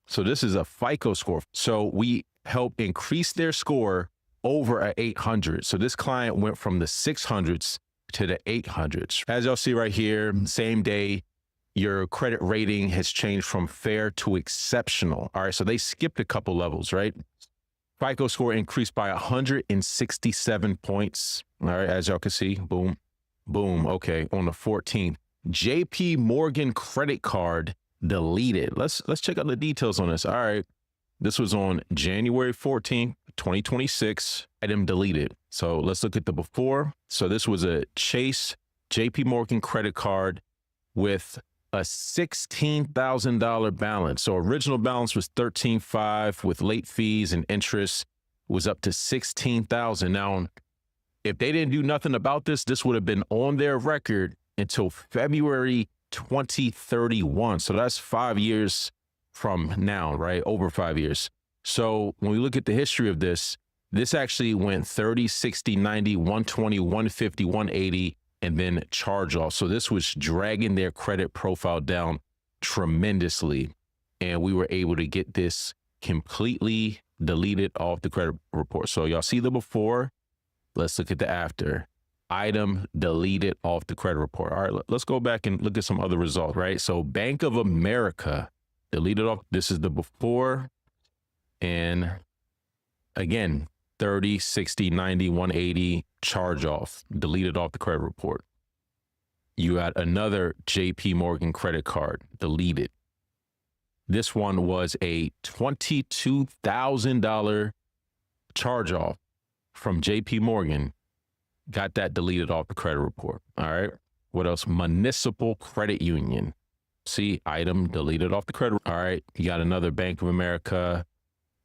So this is a FICO score. So we help increase their score over a 800. So this client went from the 600s to the 800s. As y'all see right here, same day, your credit rating has changed from fair to exceptional. All right, so they skipped a couple levels, right? FICO score increased by 167 points. All right, as y'all can see, boom, boom. Okay, on the 14th, JP Morgan credit card deleted. Let's check out the details on this. All right, this was on January 14th, 2026. Item deleted. So let's look at the before. So this was a Chase JP Morgan credit card with a $16,000 balance. So original balance was $13,500 with late fees and interest was up to $16,000. Now, if they didn't do nothing about this, this would have been on their record until February 2031. So that's 5 years from now, right? Over 5 years. So when we look at the history of this, this actually went 30, 60, 90, 120, 150, 180, and then charge off. So this was dragging their credit profile down tremendously. And we were able to get this completely deleted off the credit report. So y'all see the before, let's look at the after. Item deleted off the credit report. All right, let's go back and look at some other results, right? So Bank of America deleted off. This is the before. And again, 30, 60, 90, 180, charge off, deleted off the credit report. You got another JP Morgan credit card, deleted. This one was a $22,000 charge off from JP Morgan. Got that deleted off the credit report. All right. What else? Municipal Credit Union. See, item deleted off the credit. All right. You got another Bank of America.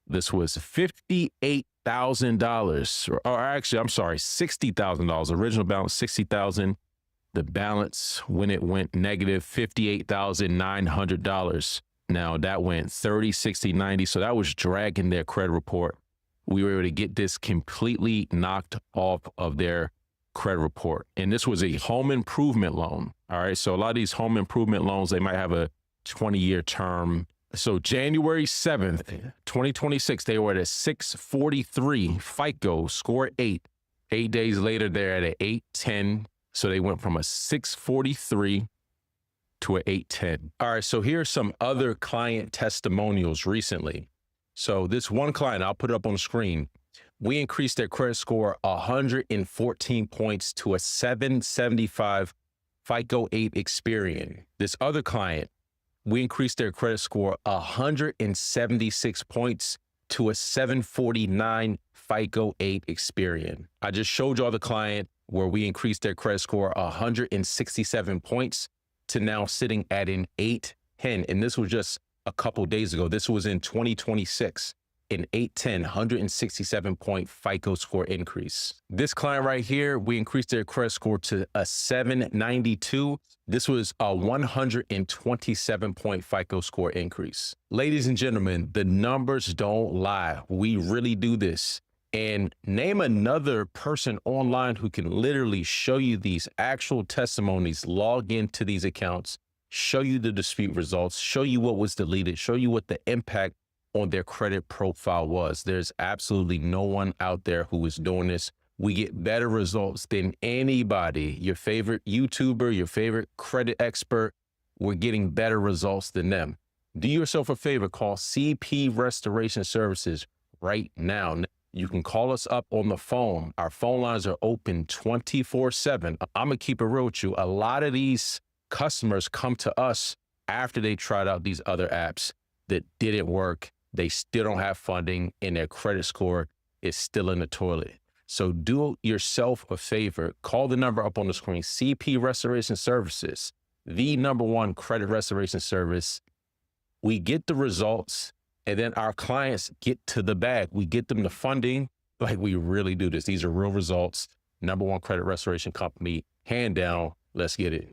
This was $58,000, or actually, I'm sorry, $60,000. Original balance, $60,000. The balance when it went negative, $58,900. Now that went 30, 60, 90. So that was dragging their credit report. We were able to get this completely knocked off of their credit report. And this was a home improvement loan. All right. So a lot of these home improvement loans, they might have a 20-year term. So January 7th, 2026, they were at a 643 FICO score 8. 8 days later, they're at an 810. So they went from a 643 to an 810. All right. So here's some other client testimonials recently. So this one client, I'll put it up on the screen. We increased their credit score 114 points to a 775 FICO 8 Experian. This other client, we increased their credit score 176 points to a 749 FICO 8 Experian. I just showed y'all the client where we increased their credit score 167 points to now sitting at an 810. And this was just a couple days ago. This was in 2026, an 810, 167 point FICO score increase. This client right here, we increased their credit score to a 792. This was a 127 point FICO score increase. Ladies and gentlemen, the numbers don't lie. We really do this. And name another person online who can literally show you these actual testimonies, log into these accounts, show you the dispute results, show you what was deleted, show you what the impact on their credit profile was. There's absolutely no one out there who is doing this. We get better results than anybody. Your favorite YouTuber, your favorite credit expert, we're getting better results than them. Do yourself a favor, call CP Restoration Services right now. You can call us up on the phone. Our phone lines are open 24/7. I'm gonna keep it real with you. A lot of these customers come to us after they tried out these other apps that didn't work. They still don't have funding and their credit score is still in the toilet. So do yourself a favor, call the number up on the screen, CP Restoration Services, the #1 credit restoration service. We get the results and then our clients get to the bag. We get them the funding, like we really do this. These are real results. #1 credit restoration company, hand down, let's get it.